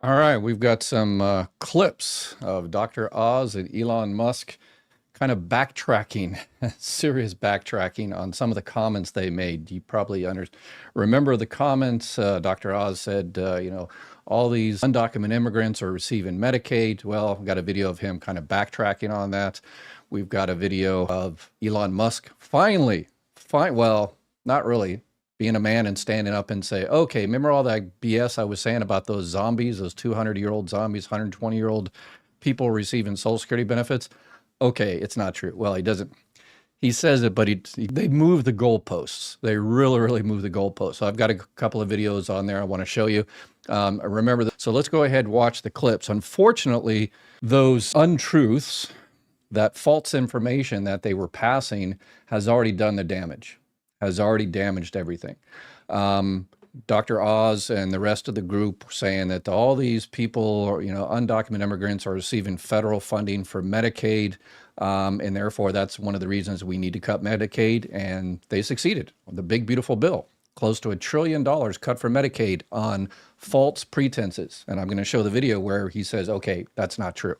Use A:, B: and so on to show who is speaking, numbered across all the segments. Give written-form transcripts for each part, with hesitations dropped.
A: All right, we've got some clips of Dr. Oz and Elon Musk kind of backtracking, serious backtracking on some of the comments they made. You probably remember the comments. Dr. Oz said, all these undocumented immigrants are receiving Medicaid. Well, I've got a video of him kind of backtracking on that. We've got a video of Elon Musk well, not really, being a man and standing up and say, okay, remember all that BS I was saying about those zombies, those 200-year-old zombies, 120-year-old people receiving Social Security benefits? Okay, it's not true. Well, he says it, but they move the goalposts. They really, really move the goalposts. So I've got a couple of videos on there I want to show you. Remember that. So let's go ahead and watch the clips. Unfortunately, those untruths, that false information that they were passing has already done the damage. Has already damaged everything. Dr. Oz and the rest of the group saying that all these people, undocumented immigrants are receiving federal funding for Medicaid, and therefore that's one of the reasons we need to cut Medicaid, and they succeeded. The big, beautiful bill, close to $1 trillion cut for Medicaid on false pretenses. And I'm going to show the video where he says, okay, that's not true.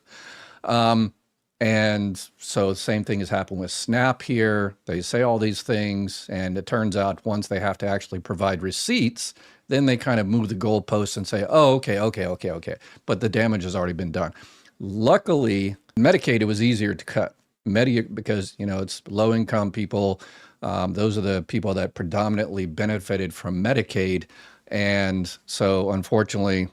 A: And so the same thing has happened with SNAP here. They say all these things, and it turns out once they have to actually provide receipts, then they kind of move the goalposts and say, oh, okay. But the damage has already been done. Luckily, Medicaid, it was easier to cut. Because, it's low-income people. Those are the people that predominantly benefited from Medicaid. And so, unfortunately,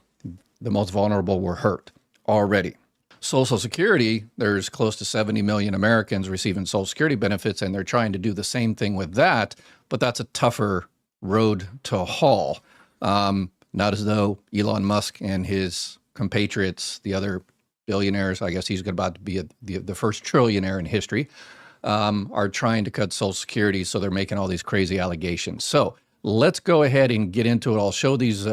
A: the most vulnerable were hurt already. Social Security, there's close to 70 million Americans receiving Social Security benefits, and they're trying to do the same thing with that, but that's a tougher road to haul. Not as though Elon Musk and his compatriots, the other billionaires, I guess he's about to be the first trillionaire in history, are trying to cut Social Security, so they're making all these crazy allegations. So let's go ahead and get into it. I'll show these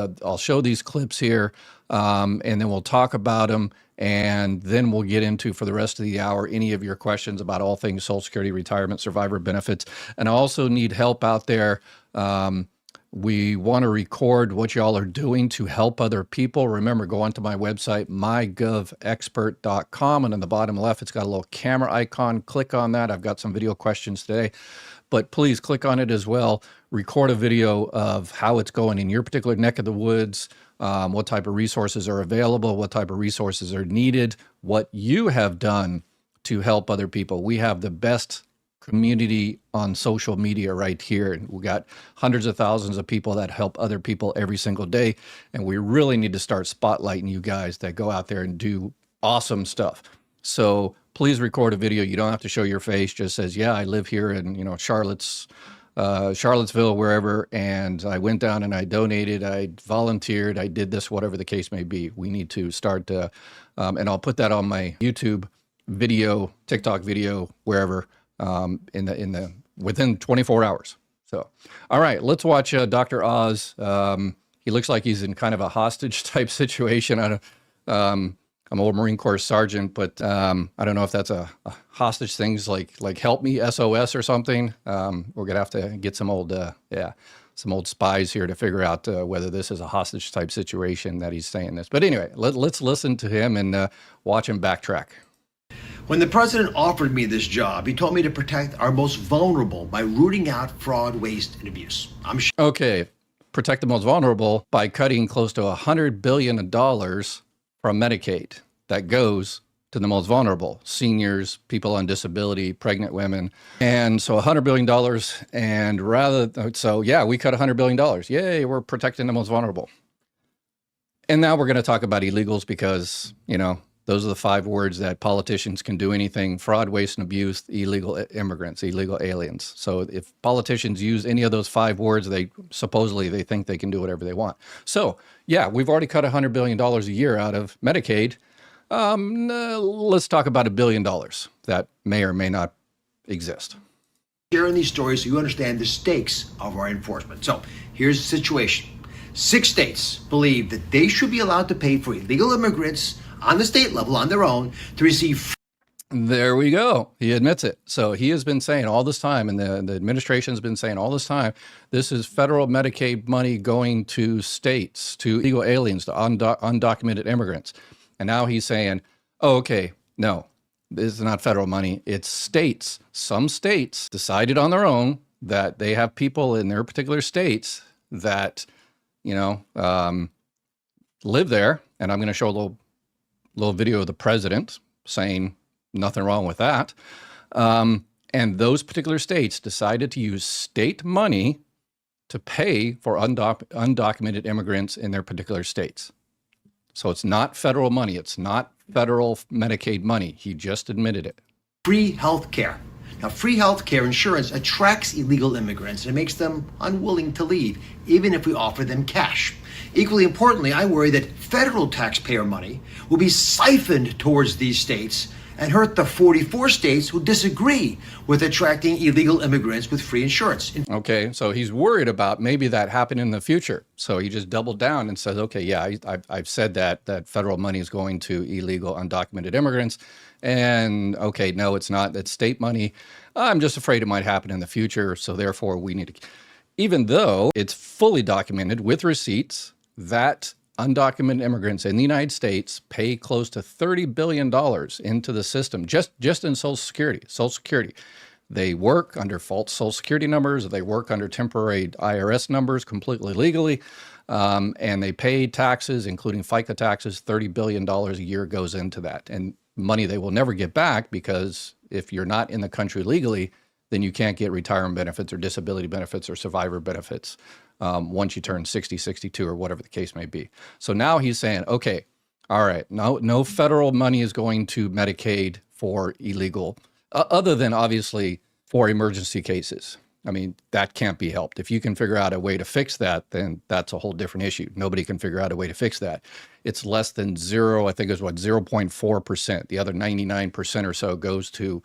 A: clips here, and then we'll talk about them. And then we'll get into, for the rest of the hour, any of your questions about all things Social Security, retirement, survivor benefits. And I also need help out there. We want to record what y'all are doing to help other people. Remember, go onto my website, mygovexpert.com, and in the bottom left, it's got a little camera icon. Click on that. I've got some video questions today, but please click on it as well. Record a video of how it's going in your particular neck of the woods, what type of resources are available, what type of resources are needed, what you have done to help other people. We have the best community on social media right here. And we got hundreds of thousands of people that help other people every single day. And we really need to start spotlighting you guys that go out there and do awesome stuff. So please record a video. You don't have to show your face. Just says, yeah, I live here in, Charlottesville, wherever, and I went down and I donated, I volunteered, I did this, whatever the case may be. We need to start, and I'll put that on my YouTube video, TikTok video, wherever, within 24 hours. So, all right, let's watch Dr. Oz. He looks like he's in kind of a hostage type situation. I'm an old Marine Corps sergeant, but I don't know if that's a hostage things like help me SOS or something. We're gonna have to get some old spies here to figure out whether this is a hostage type situation that he's saying this. But anyway, let's listen to him and watch him backtrack.
B: When the president offered me this job, he told me to protect our most vulnerable by rooting out fraud, waste, and abuse.
A: Okay, protect the most vulnerable by cutting close to $100 billion from Medicaid that goes to the most vulnerable, seniors, people on disability, pregnant women. And so $100 billion, and we cut $100 billion. Yay, we're protecting the most vulnerable. And now we're going to talk about illegals because, those are the 5 words that politicians can do anything: fraud, waste, and abuse, illegal immigrants, illegal aliens. So if politicians use any of those 5 words, they think they can do whatever they want. So yeah, we've already cut $100 billion a year out of Medicaid. Let's talk about $1 billion that may or may not exist.
B: Sharing these stories so you understand the stakes of our enforcement. So here's the situation. 6 states believe that they should be allowed to pay for illegal immigrants on the state level on their own to receive.
A: There we go. He admits it. So he has been saying all this time, and the administration has been saying all this time, this is federal Medicaid money going to states, to illegal aliens, to undocumented immigrants. And now he's saying, oh, okay, no, this is not federal money. It's states. Some states decided on their own that they have people in their particular states that, live there. And I'm going to show a little video of the president saying nothing wrong with that. And those particular states decided to use state money to pay for undocumented immigrants in their particular states. So it's not federal money. It's not federal Medicaid money. He just admitted it.
B: Free health care. Now, free health care insurance attracts illegal immigrants and it makes them unwilling to leave, even if we offer them cash. Equally importantly, I worry that federal taxpayer money will be siphoned towards these states and hurt the 44 states who disagree with attracting illegal immigrants with free insurance.
A: Okay, so he's worried about maybe that happening in the future. So he just doubled down and says, okay, yeah, I've said that federal money is going to illegal undocumented immigrants. And okay, no, it's not. That's state money. I'm just afraid it might happen in the future. So therefore, we need to, even though it's fully documented with receipts that undocumented immigrants in the United States pay close to $30 billion into the system, just in Social Security. Social Security. They work under false Social Security numbers. They work under temporary IRS numbers completely legally. And they pay taxes, including FICA taxes. $30 billion a year goes into that. And money they will never get back, because if you're not in the country legally, then you can't get retirement benefits or disability benefits or survivor benefits once you turn 60, 62, or whatever the case may be. So now he's saying, okay, all right, no federal money is going to Medicaid for illegal, other than obviously for emergency cases. I mean, that can't be helped. If you can figure out a way to fix that, then that's a whole different issue. Nobody can figure out a way to fix that. It's less than zero, I think it's 0.4%. The other 99% or so goes to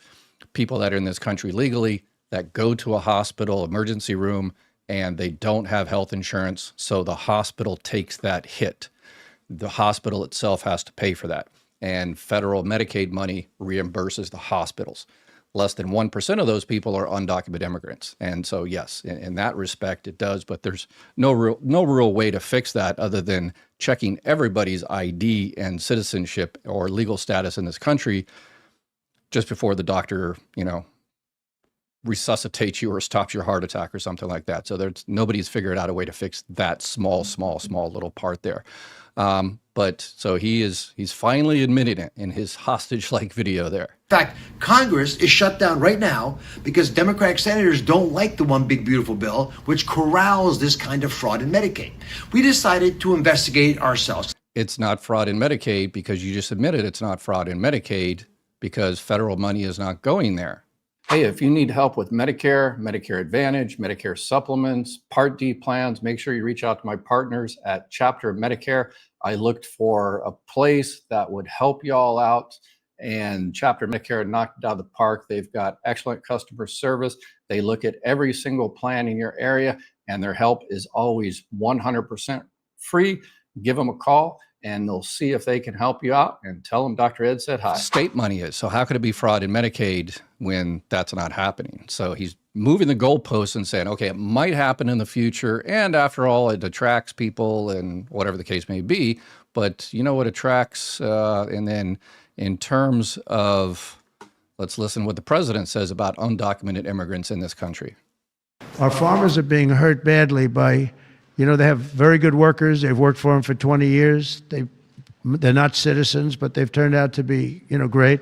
A: people that are in this country legally that go to a hospital emergency room and they don't have health insurance. So the hospital takes that hit. The hospital itself has to pay for that. And federal Medicaid money reimburses the hospitals. Less than 1% of those people are undocumented immigrants. And so, yes, in that respect, it does. But there's no real way to fix that other than checking everybody's ID and citizenship or legal status in this country just before the doctor, resuscitates you or stops your heart attack or something like that. So nobody's figured out a way to fix that small little part there. But so he's finally admitting it in his hostage-like video there.
B: In fact, Congress is shut down right now because Democratic senators don't like the One Big Beautiful Bill, which corrals this kind of fraud in Medicaid. We decided to investigate ourselves.
A: It's not fraud in Medicaid because you just admitted it's not fraud in Medicaid because federal money is not going there. Hey, if you need help with Medicare, Medicare Advantage, Medicare supplements, Part D plans, make sure you reach out to my partners at Chapter Medicare. I looked for a place that would help you all out, and Chapter Medicare knocked it out of the park. They've got excellent customer service. They look at every single plan in your area, and their help is always 100% free. Give them a call, and they'll see if they can help you out, and tell them Dr. Ed said hi. State money is. So how could it be fraud in Medicaid when that's not happening? So he's moving the goalposts and saying, okay, it might happen in the future. And after all, it attracts people and whatever the case may be. But you know what attracts? And then in terms of, let's listen what the president says about undocumented immigrants in this country.
C: Our farmers are being hurt badly by, they have very good workers. They've worked for them for 20 years. They're not citizens, but they've turned out to be, great.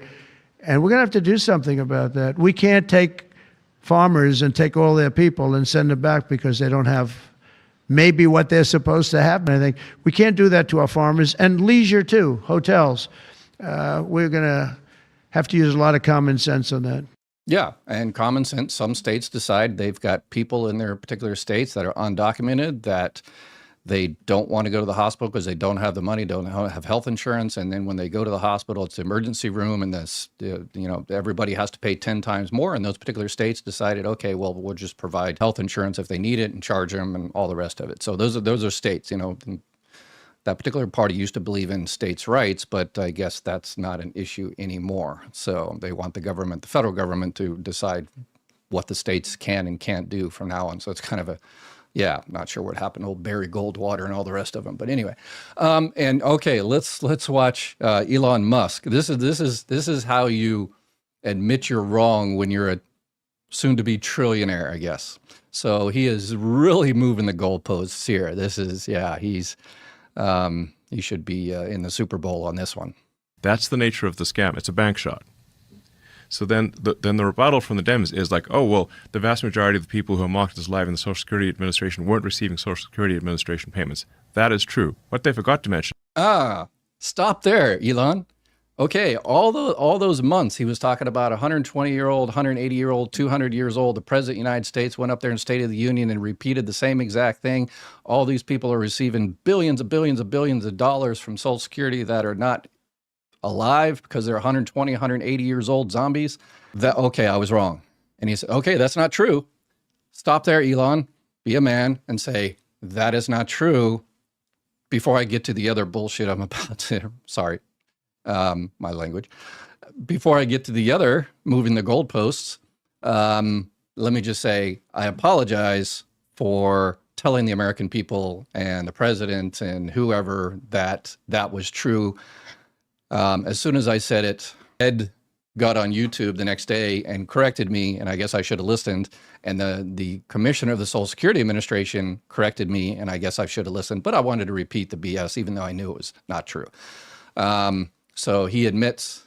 C: And we're going to have to do something about that. We can't take farmers and take all their people and send them back because they don't have maybe what they're supposed to have. And I think we can't do that to our farmers. And leisure, too, hotels. We're going to have to use a lot of common sense on that.
A: Yeah, and common sense. Some states decide they've got people in their particular states that are undocumented, that they don't want to go to the hospital because they don't have the money, don't have health insurance. And then when they go to the hospital, it's the emergency room, and everybody has to pay 10 times more. And those particular states decided, okay, well, we'll just provide health insurance if they need it and charge them and all the rest of it. So those are states, that particular party used to believe in states' rights, but I guess that's not an issue anymore. So they want the government, the federal government, to decide what the states can and can't do from now on. So it's kind of a, yeah, not sure what happened to old Barry Goldwater and all the rest of them. But anyway, and okay, let's watch Elon Musk. This is how you admit you're wrong when you're a soon-to-be trillionaire, I guess. So he is really moving the goalposts here. This is, yeah, he should be in the Super Bowl on this one.
D: That's the nature of the scam. It's a bank shot. So then the rebuttal from the Dems is like, oh, well, the vast majority of the people who are marked as live in the Social Security Administration weren't receiving Social Security Administration payments. That is true. What they forgot to mention.
A: Stop there, Elon. Okay, all those months he was talking about 120-year-old, 180-year-old, 200 years old. The president of the United States went up there in State of the Union and repeated the same exact thing. All these people are receiving billions of dollars from Social Security that are not alive because they're 120, 180 years old zombies. Okay, I was wrong. And he said, okay, that's not true. Stop there, Elon. Be a man and say, that is not true before I get to the other bullshit I'm about to, sorry, my language. Before I get to the other, moving the goalposts, let me just say, I apologize for telling the American people and the president and whoever that was true. As soon as I said it, Ed got on YouTube the next day and corrected me, and I guess I should have listened. And the commissioner of the Social Security Administration corrected me, and I guess I should have listened. But I wanted to repeat the BS, even though I knew it was not true. So he admits,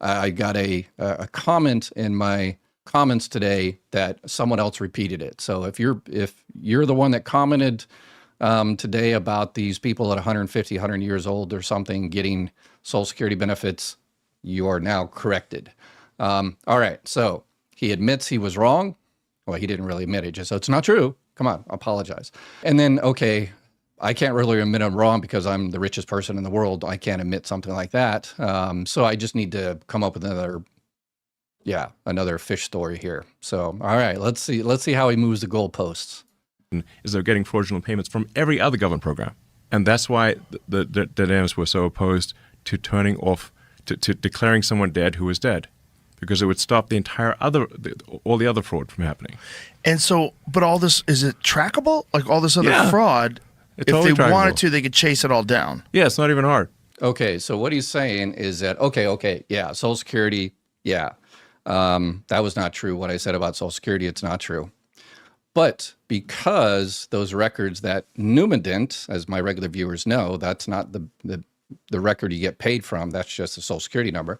A: I got a comment in my comments today that someone else repeated it. So if you're the one that commented today about these people at 150, 100 years old or something getting Social Security benefits, you are now corrected. All right, so he admits he was wrong. Well, he didn't really admit it, just so it's not true. Come on, apologize. And then, okay, I can't really admit I'm wrong because I'm the richest person in the world. I can't admit something like that. So I just need to come up with another fish story here. So, all right, let's see how he moves the goalposts.
D: Is they're getting fraudulent payments from every other government program. And that's why the Dems were so opposed to turning off, to declaring someone dead who was dead, because it would stop the entire all the other fraud from happening.
E: And so, but all this, is it trackable? Like all this other fraud,
D: It's
E: if
D: totally
E: they
D: trackable.
E: wanted to, they could chase it all down.
D: Yeah, it's not even hard.
A: Okay, so what he's saying is that, yeah, Social Security, yeah, that was not true. What I said about Social Security, it's not true. But because those records that Newman didn't, as my regular viewers know, that's not the record you get paid from. That's just a Social Security number.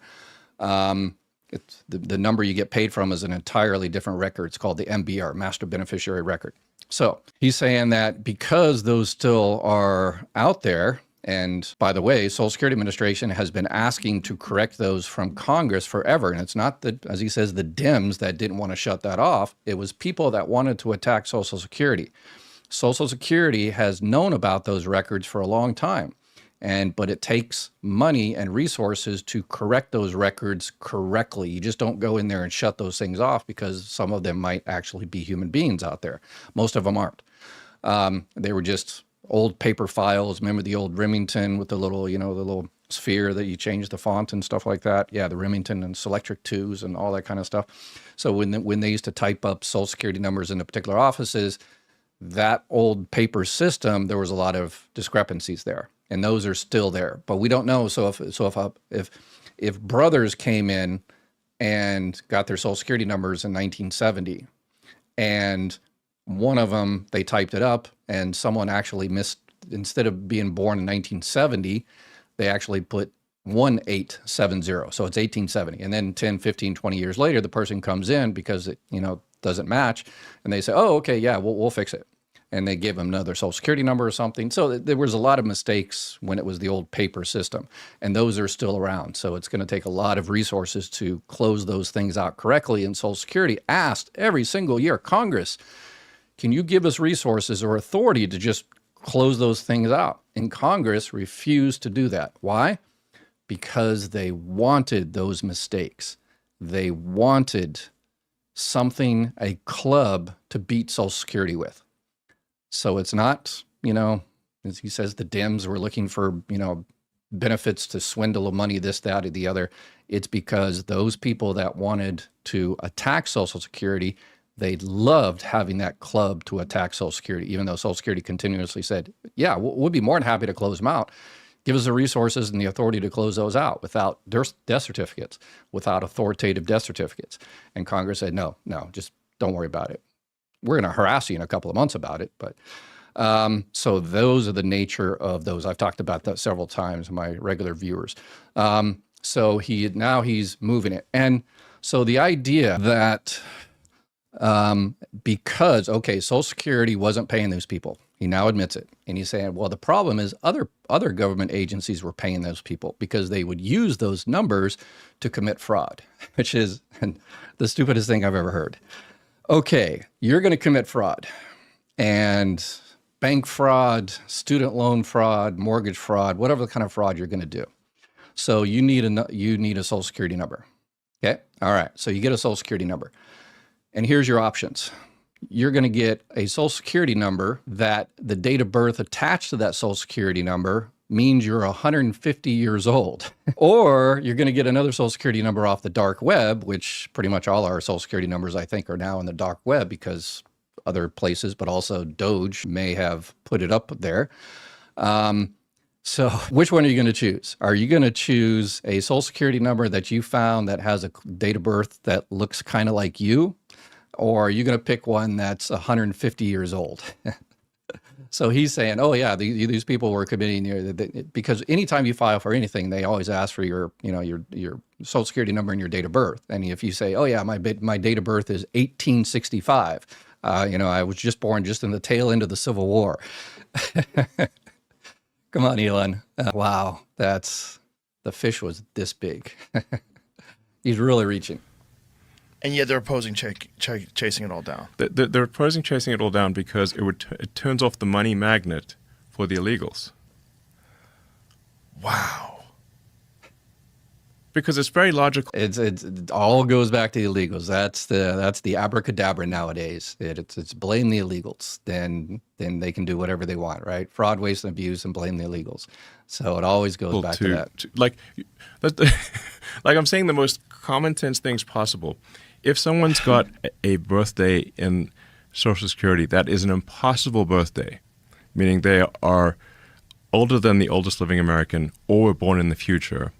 A: It's the number you get paid from is an entirely different record. It's called the MBR, Master Beneficiary Record. So he's saying that because those still are out there, and by the way, Social Security Administration has been asking to correct those from Congress forever. And it's not as he says, the Dems that didn't want to shut that off. It was people that wanted to attack Social Security. Social Security has known about those records for a long time. But it takes money and resources to correct those records correctly. You just don't go in there and shut those things off because some of them might actually be human beings out there. Most of them aren't. They were just old paper files. Remember the old Remington with the little, the little sphere that you change the font and stuff like that? Yeah, the Remington and Selectric 2s and all that kind of stuff. So when they used to type up Social Security numbers in the particular offices, that old paper system, there was a lot of discrepancies there. And those are still there, but we don't know. So if brothers came in and got their Social Security numbers in 1970, and one of them they typed it up, and someone actually missed, instead of being born in 1970, they actually put 1870. So it's 1870, and then 10, 15, 20 years later, the person comes in because it doesn't match, and they say, oh, okay, yeah, we'll fix it. And they give them another Social Security number or something. So there was a lot of mistakes when it was the old paper system, and those are still around. So it's going to take a lot of resources to close those things out correctly. And Social Security asked every single year, Congress, can you give us resources or authority to just close those things out? And Congress refused to do that. Why? Because they wanted those mistakes. They wanted something, a club to beat Social Security with. So it's not, As he says the Dems were looking for, benefits to swindle money, this, that, or the other. It's because those people that wanted to attack Social Security, they loved having that club to attack Social Security, even though Social Security continuously said, yeah, we'll be more than happy to close them out. Give us the resources and the authority to close those out without death certificates, without authoritative death certificates. And Congress said, no, just don't worry about it. We're going to harass you in a couple of months about it. But so those are the nature of those. I've talked about that several times, my regular viewers. So he's moving it. And so the idea that because, Social Security wasn't paying those people, he now admits it. And he's saying, well, the problem is other government agencies were paying those people because they would use those numbers to commit fraud, which is the stupidest thing I've ever heard. Okay, you're going to commit fraud, and bank fraud, student loan fraud, mortgage fraud, whatever kind of fraud you're going to do. So you need a Social Security number. Okay, all right. So you get a Social Security number, and here's your options. You're going to get a Social Security number that the date of birth attached to that Social Security number means you're 150 years old. Or you're going to get another Social Security number off the dark web, which pretty much all our Social Security numbers, I think, are now in the dark web because other places, but also Doge may have put it up there. So which one are you going to choose? Are you going to choose a Social Security number that you found that has a date of birth that looks kind of like you? Or are you going to pick one that's 150 years old? So he's saying, oh yeah, these people were committing, because anytime you file for anything, they always ask for your Social Security number and your date of birth. And if you say, oh yeah, my date of birth is 1865, I was just born just in the tail end of the Civil War. Come on, Elon. Wow, the fish was this big. He's really reaching.
E: And yet they're opposing chasing it all down.
D: They're opposing chasing it all down because it turns off the money magnet for the illegals.
E: Wow.
D: Because it's very logical.
A: It all goes back to the illegals. That's the abracadabra nowadays. It's blame the illegals. Then they can do whatever they want, right? Fraud, waste, and abuse, and blame the illegals. So it always goes back to that.
D: Like I'm saying the most common sense things possible. If someone's got a birthday in Social Security that is an impossible birthday, meaning they are older than the oldest living American or were born in the future,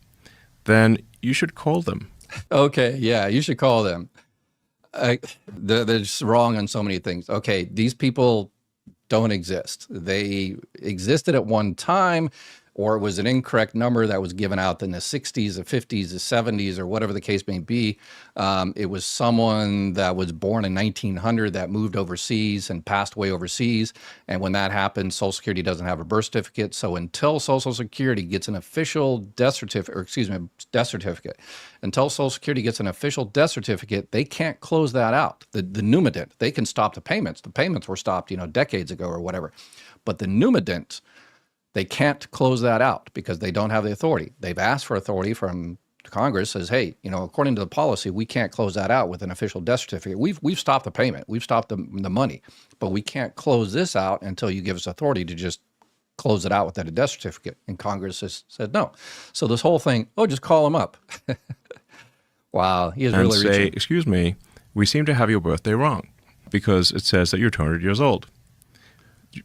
D: then you should call them.
A: Okay, yeah, you should call them. They're just wrong on so many things. Okay, these people don't exist. They existed at one time, or it was an incorrect number that was given out in the 60s, the 50s, the 70s, or whatever the case may be. It was someone that was born in 1900 that moved overseas and passed away overseas. And when that happened, Social Security doesn't have a birth certificate. So until Social Security gets an official death certificate, until Social Security gets an official death certificate, they can't close that out. The numident, they can stop the payments. The payments were stopped, decades ago or whatever. But the numident, they can't close that out because they don't have the authority. They've asked for authority from Congress, says, hey, according to the policy, we can't close that out with an official death certificate. We've stopped the payment. We've stopped the money, but we can't close this out until you give us authority to just close it out without a death certificate. And Congress has said no. So this whole thing, just call them up. Wow, he is
D: and
A: really
D: say,
A: reaching.
D: Excuse me, we seem to have your birthday wrong because it says that you're 200 years old.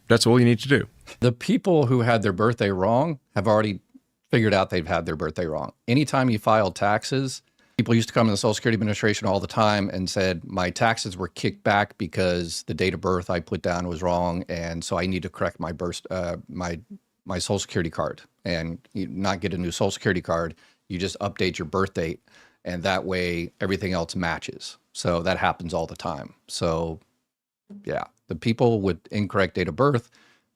D: That's all you need to do.
A: The people who had their birthday wrong have already figured out they've had their birthday wrong. Anytime you filed taxes, people used to come to the Social Security Administration all the time and said, my taxes were kicked back because the date of birth I put down was wrong, and so I need to correct my my Social Security card. And you not get a new Social Security card, you just update your birth date, and that way everything else matches. So that happens all the time. So yeah, the people with incorrect date of birth,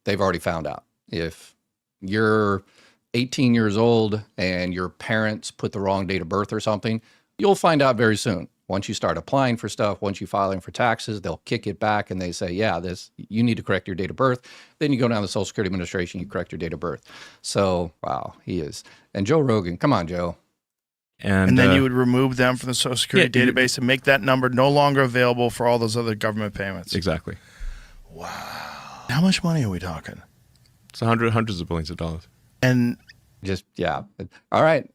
A: they've already found out. If you're 18 years old and your parents put the wrong date of birth or something, you'll find out very soon. Once you start applying for stuff, once you filing for taxes, they'll kick it back and they say, yeah, you need to correct your date of birth. Then you go down to the Social Security Administration, you correct your date of birth. So, wow, he is. And Joe Rogan, come on, Joe.
E: And then you would remove them from the Social Security database and make that number no longer available for all those other government payments.
D: Exactly.
E: Wow. How much money are we talking?
D: It's hundreds of billions of dollars.
E: And
A: Just, yeah. All right.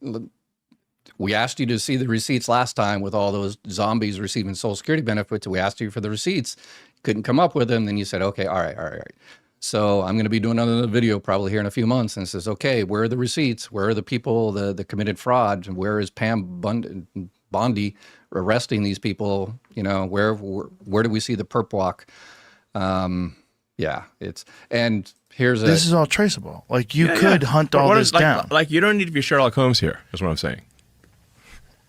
A: We asked you to see the receipts last time with all those zombies receiving Social Security benefits. We asked you for the receipts. Couldn't come up with them. Then you said, okay, all right. So I'm going to be doing another video probably here in a few months, and it says, okay, where are the receipts? Where are the people that committed fraud? Where is Pam Bondi arresting these people? You know, where do we see the perp walk? Yeah, here's
E: this is all traceable. Like you could hunt all this down.
D: Like you don't need to be Sherlock Holmes here, is what I'm saying.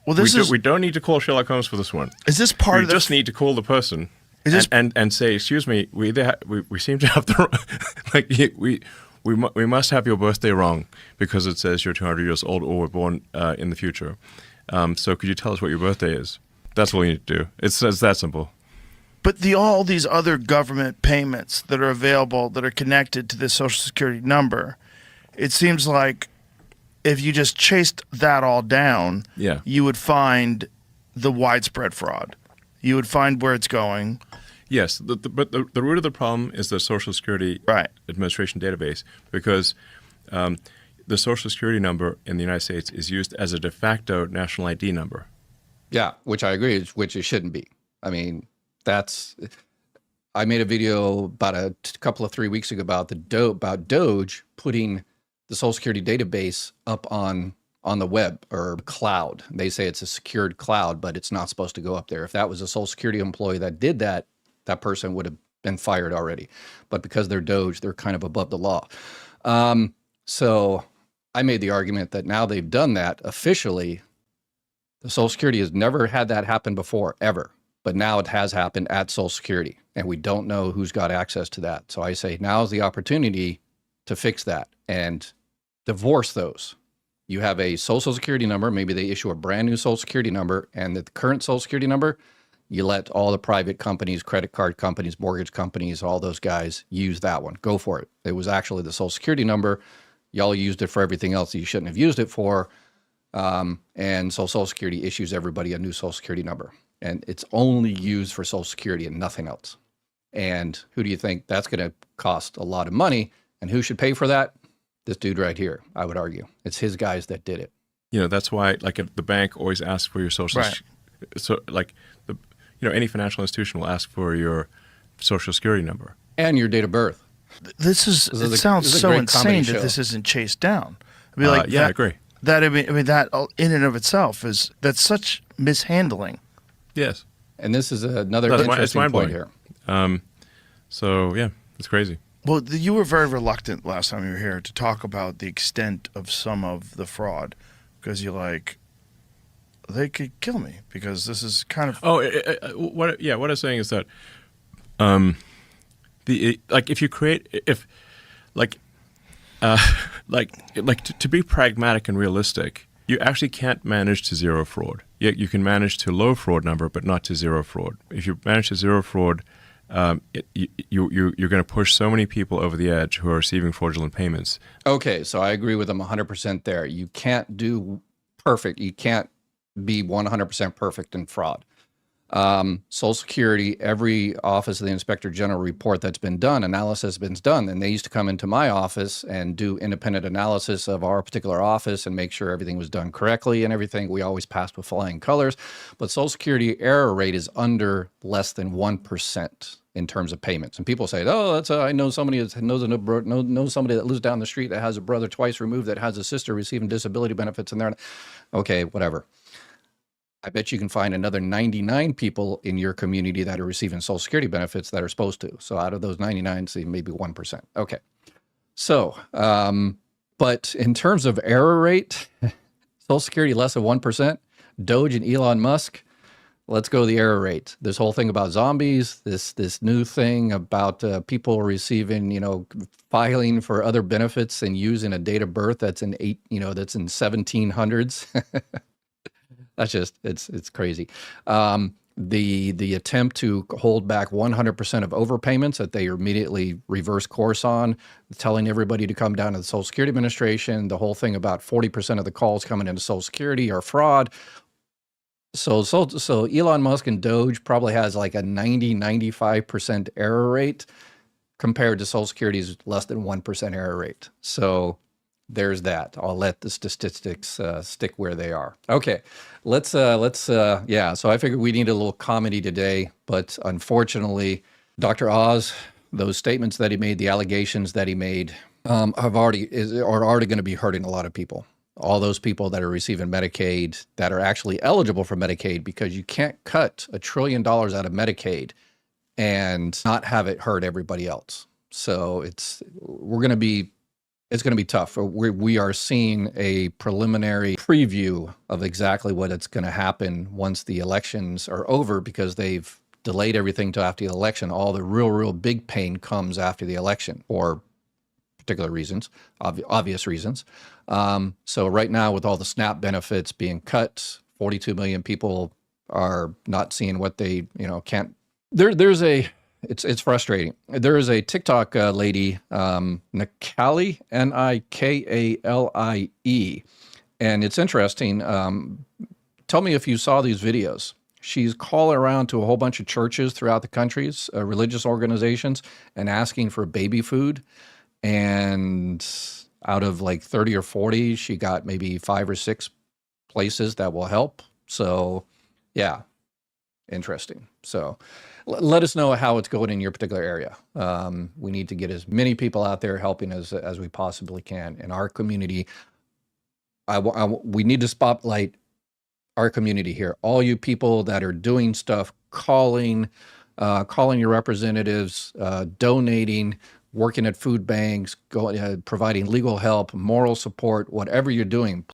E: Well,
D: we don't need to call Sherlock Holmes for this one.
E: Is this part of
D: the... We just need to call the person and say, excuse me, we seem to have the we must have your birthday wrong because it says you're 200 years old or were born in the future. So could you tell us what your birthday is? That's all you need to do. It's that simple.
E: But all these other government payments that are available that are connected to this Social Security number, it seems like if you just chased that all down, you would find the widespread fraud. You would find where it's going.
D: Yes, but the root of the problem is the Social Security Administration database, because the Social Security number in the United States is used as a de facto national ID number.
A: Yeah, which I agree, which it shouldn't be. I mean, I made a video about a couple of 3 weeks ago about Doge putting the Social Security database up on the web or cloud. They say it's a secured cloud, but it's not supposed to go up there. If that was a Social Security employee that did that, that person would have been fired already. But because they're Doge, they're kind of above the law. So I made the argument that now they've done that officially. The Social Security has never had that happen before, ever. But now it has happened at Social Security, and we don't know who's got access to that. So I say now's the opportunity to fix that and divorce those. You have a Social Security number, maybe they issue a brand new Social Security number, and the current Social Security number, you let all the private companies, credit card companies, mortgage companies, all those guys use that one. Go for it. It was actually the Social Security number. Y'all used it for everything else that you shouldn't have used it for. And so Social Security issues everybody a new Social Security number. And it's only used for Social Security and nothing else. And who do you think that's going to cost a lot of money? And who should pay for that? This dude right here, I would argue. It's his guys that did it.
D: You know, that's why, like, the bank always asks for your social. So, like, any financial institution will ask for your Social Security number
A: and your date of birth.
E: It sounds so insane that this isn't chased down. I mean,
D: I agree.
E: That in and of itself that's such mishandling.
D: Yes,
A: and this is another interesting point here.
D: So yeah, it's crazy.
E: Well, you were very reluctant last time you were here to talk about the extent of some of the fraud, because you're like, they could kill me because this is kind of.
D: What I'm saying is that, to be pragmatic and realistic, you actually can't manage to zero fraud. You can manage to low fraud number, but not to zero fraud. If you manage to zero fraud, you're going to push so many people over the edge who are receiving fraudulent payments.
A: Okay, so I agree with them 100% there. You can't do perfect. You can't be 100% perfect in fraud. Social Security, every Office of the Inspector General report that's been done, analysis has been done, and they used to come into my office and do independent analysis of our particular office and make sure everything was done correctly and everything. We always passed with flying colors, but Social Security error rate is under less than 1% in terms of payments. And people say, "Oh, I know somebody that knows somebody that lives down the street that has a brother twice removed that has a sister receiving disability benefits," and they're okay, whatever. I bet you can find another 99 people in your community that are receiving Social Security benefits that are supposed to. So out of those 99, see maybe 1%. Okay. So, but in terms of error rate, Social Security less than 1%, Doge and Elon Musk, let's go to the error rate. This whole thing about zombies, this new thing about people receiving, filing for other benefits and using a date of birth that's in 1700s. That's just, it's crazy. The attempt to hold back 100% of overpayments that they immediately reverse course on, telling everybody to come down to the Social Security Administration, the whole thing about 40% of the calls coming into Social Security are fraud. So Elon Musk and Doge probably has like a 95% error rate compared to Social Security's less than 1% error rate. So there's that. I'll let the statistics stick where they are. Okay, yeah. So I figured we need a little comedy today, but unfortunately, Dr. Oz, those statements that he made, the allegations that he made, are already going to be hurting a lot of people. All those people that are receiving Medicaid that are actually eligible for Medicaid, because you can't cut $1 trillion out of Medicaid and not have it hurt everybody else. So it's going to be tough. We are seeing a preliminary preview of exactly what it's going to happen once the elections are over, because they've delayed everything till after the election. All the real big pain comes after the election, for particular reasons, obvious reasons. So right now, with all the SNAP benefits being cut, 42 million people are not seeing what they, can't. It's frustrating. There is a TikTok lady, Nikali, Nikalie, and it's interesting. Tell me if you saw these videos. She's calling around to a whole bunch of churches throughout the countries, religious organizations, and asking for baby food. And out of like 30 or 40, she got maybe 5 or 6 places that will help. So, yeah, interesting. So let us know how it's going in your particular area. We need to get as many people out there helping as we possibly can. In our community, we need to spotlight our community here. All you people that are doing stuff, calling your representatives, donating, working at food banks, providing legal help, moral support, whatever you're doing,